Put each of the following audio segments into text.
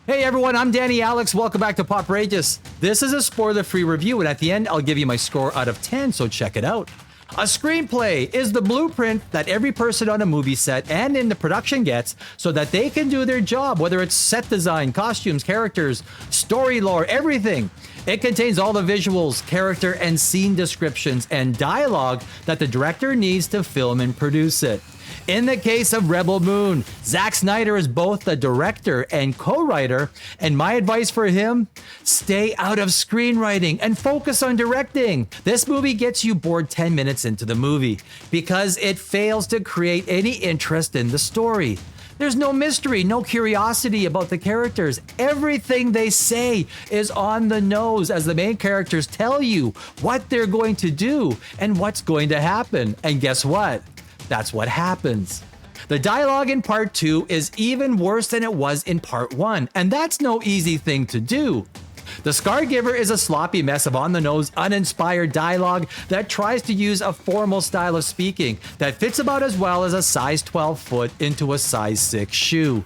Hey everyone, I'm Danny Alex. Welcome back to Poprageous. This is a spoiler-free review, and at the end, I'll give you my score out of 10, so check it out. A screenplay is the blueprint that every person on a movie set and in the production gets so that they can do their job, whether it's set design, costumes, characters, story lore, everything. It contains all the visuals, character and scene descriptions, and dialogue that the director needs to film and produce it. In the case of Rebel Moon, Zack Snyder is both the director and co-writer, and my advice for him, stay out of screenwriting and focus on directing. This movie gets you bored 10 minutes into the movie because it fails to create any interest in the story. There's no mystery, no curiosity about the characters. Everything they say is on the nose as the main characters tell you what they're going to do and what's going to happen. And guess what? That's what happens. The dialogue in part 2 is even worse than it was in part 1, and that's no easy thing to do. The Scargiver is a sloppy mess of on-the-nose, uninspired dialogue that tries to use a formal style of speaking that fits about as well as a size 12 foot into a size 6 shoe.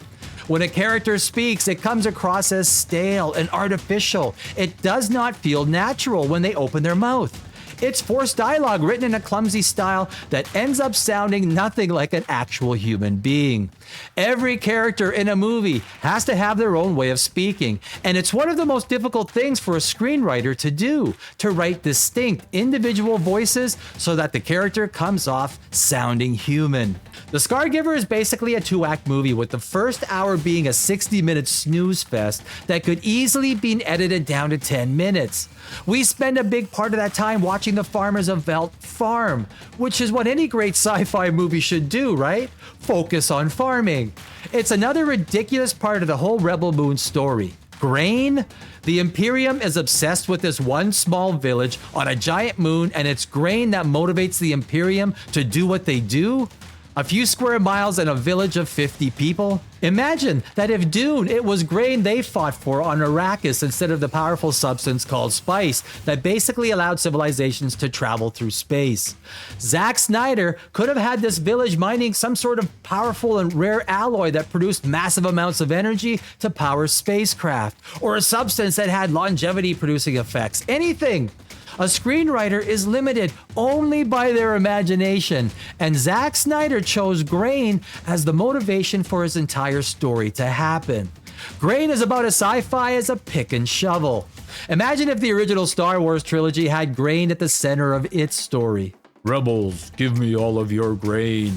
When a character speaks, it comes across as stale and artificial. It does not feel natural when they open their mouth. It's forced dialogue written in a clumsy style that ends up sounding nothing like an actual human being. Every character in a movie has to have their own way of speaking, and it's one of the most difficult things for a screenwriter to do, to write distinct individual voices so that the character comes off sounding human. The Scargiver is basically a 2-act movie, with the first hour being a 60-minute snooze fest that could easily be edited down to 10 minutes. We spend a big part of that time watching the farmers of Veldt farm, which is what any great sci-fi movie should do, right? Focus on farming. It's another ridiculous part of the whole Rebel Moon story. Grain? The Imperium is obsessed with this one small village on a giant moon, and it's grain that motivates the Imperium to do what they do? A few square miles and a village of 50 people? Imagine that if Dune, it was grain they fought for on Arrakis instead of the powerful substance called spice that basically allowed civilizations to travel through space. Zack Snyder could have had this village mining some sort of powerful and rare alloy that produced massive amounts of energy to power spacecraft, or a substance that had longevity producing effects. Anything. A screenwriter is limited only by their imagination, and Zack Snyder chose grain as the motivation for his entire story to happen. Grain is about as sci-fi as a pick and shovel. Imagine if the original Star Wars trilogy had grain at the center of its story. Rebels, give me all of your grain.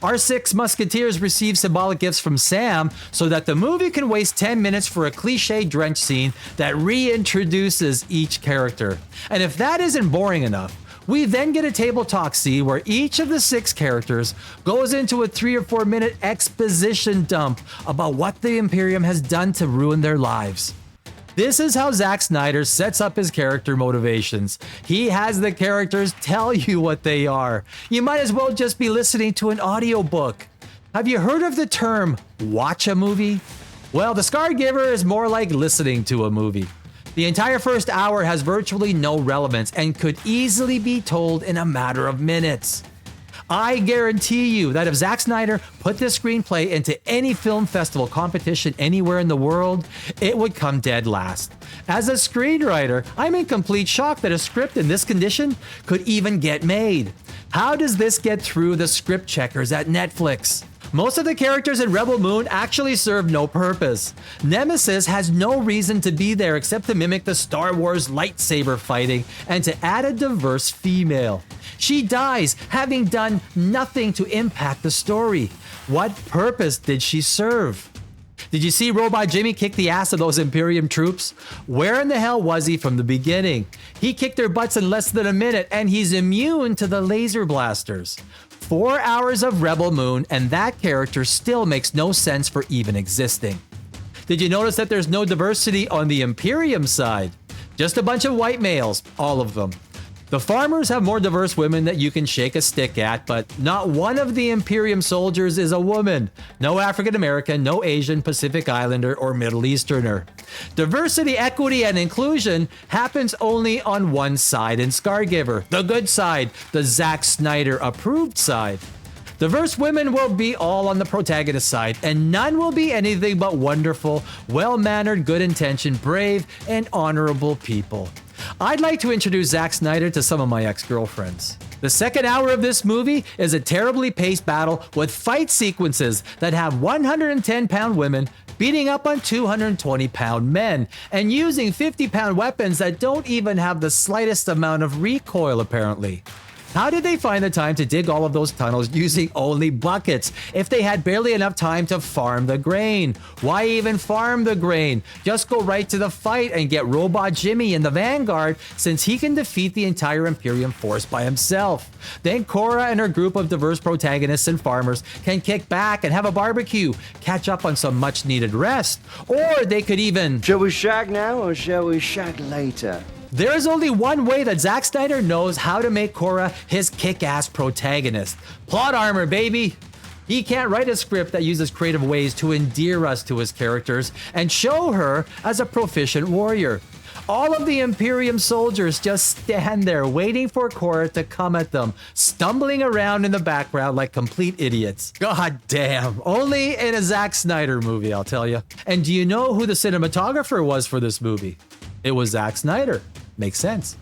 Our 6 musketeers receive symbolic gifts from Sam so that the movie can waste 10 minutes for a cliche-drenched scene that reintroduces each character. And if that isn't boring enough, we then get a table talk scene where each of the 6 characters goes into a 3 or 4 minute exposition dump about what the Imperium has done to ruin their lives. This is how Zack Snyder sets up his character motivations. He has the characters tell you what they are. You might as well just be listening to an audiobook. Have you heard of the term watch a movie? Well, The Scargiver is more like listening to a movie. The entire first hour has virtually no relevance and could easily be told in a matter of minutes. I guarantee you that if Zack Snyder put this screenplay into any film festival competition anywhere in the world, it would come dead last. As a screenwriter, I'm in complete shock that a script in this condition could even get made. How does this get through the script checkers at Netflix? Most of the characters in Rebel Moon actually serve no purpose. Nemesis has no reason to be there except to mimic the Star Wars lightsaber fighting and to add a diverse female. She dies, having done nothing to impact the story. What purpose did she serve? Did you see Robot Jimmy kick the ass of those Imperium troops? Where in the hell was he from the beginning? He kicked their butts in less than a minute, and he's immune to the laser blasters. 4 hours of Rebel Moon, and that character still makes no sense for even existing. Did you notice that there's no diversity on the Imperium side? Just a bunch of white males, all of them. The farmers have more diverse women that you can shake a stick at, but not one of the Imperium soldiers is a woman. No African American, no Asian, Pacific Islander, or Middle Easterner. Diversity, equity, and inclusion happens only on one side in Scargiver, the good side, the Zack Snyder approved side. Diverse women will be all on the protagonist side, and none will be anything but wonderful, well-mannered, good-intentioned, brave, and honorable people. I'd like to introduce Zack Snyder to some of my ex-girlfriends. The second hour of this movie is a terribly paced battle with fight sequences that have 110-pound women beating up on 220-pound men and using 50-pound weapons that don't even have the slightest amount of recoil, apparently. How did they find the time to dig all of those tunnels using only buckets if they had barely enough time to farm the grain? Why even farm the grain? Just go right to the fight and get Robot Jimmy in the vanguard, since he can defeat the entire Imperium force by himself. Then Kora and her group of diverse protagonists and farmers can kick back and have a barbecue, catch up on some much needed rest. Or they could even... Shall we shag now or shall we shag later? There is only one way that Zack Snyder knows how to make Kora his kick-ass protagonist. Plot armor, baby! He can't write a script that uses creative ways to endear us to his characters and show her as a proficient warrior. All of the Imperium soldiers just stand there waiting for Kora to come at them, stumbling around in the background like complete idiots. God damn, only in a Zack Snyder movie, I'll tell you. And do you know who the cinematographer was for this movie? It was Zack Snyder. Makes sense.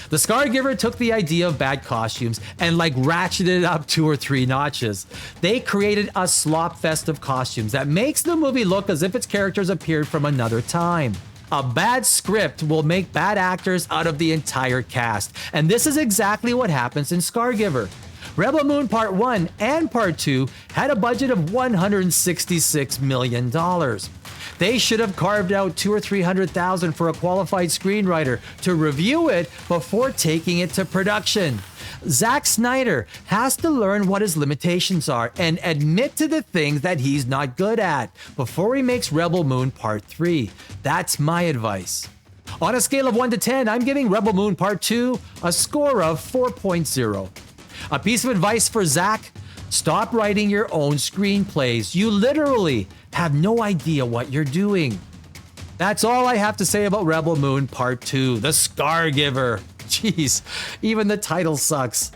The Scargiver took the idea of bad costumes and ratcheted it up 2 or 3 notches. They created a slop fest of costumes that makes the movie look as if its characters appeared from another time. A bad script will make bad actors out of the entire cast, and this is exactly what happens in Scargiver. Rebel Moon Part 1 and Part 2 had a budget of $166 million. They should have carved out $200,000 or $300,000 for a qualified screenwriter to review it before taking it to production. Zack Snyder has to learn what his limitations are and admit to the things that he's not good at before he makes Rebel Moon Part 3. That's my advice. On a scale of 1 to 10, I'm giving Rebel Moon Part 2 a score of 4.0. A piece of advice for Zack: stop writing your own screenplays. You literally have no idea what you're doing. That's all I have to say about Rebel Moon Part 2, The Scargiver. Jeez, even the title sucks.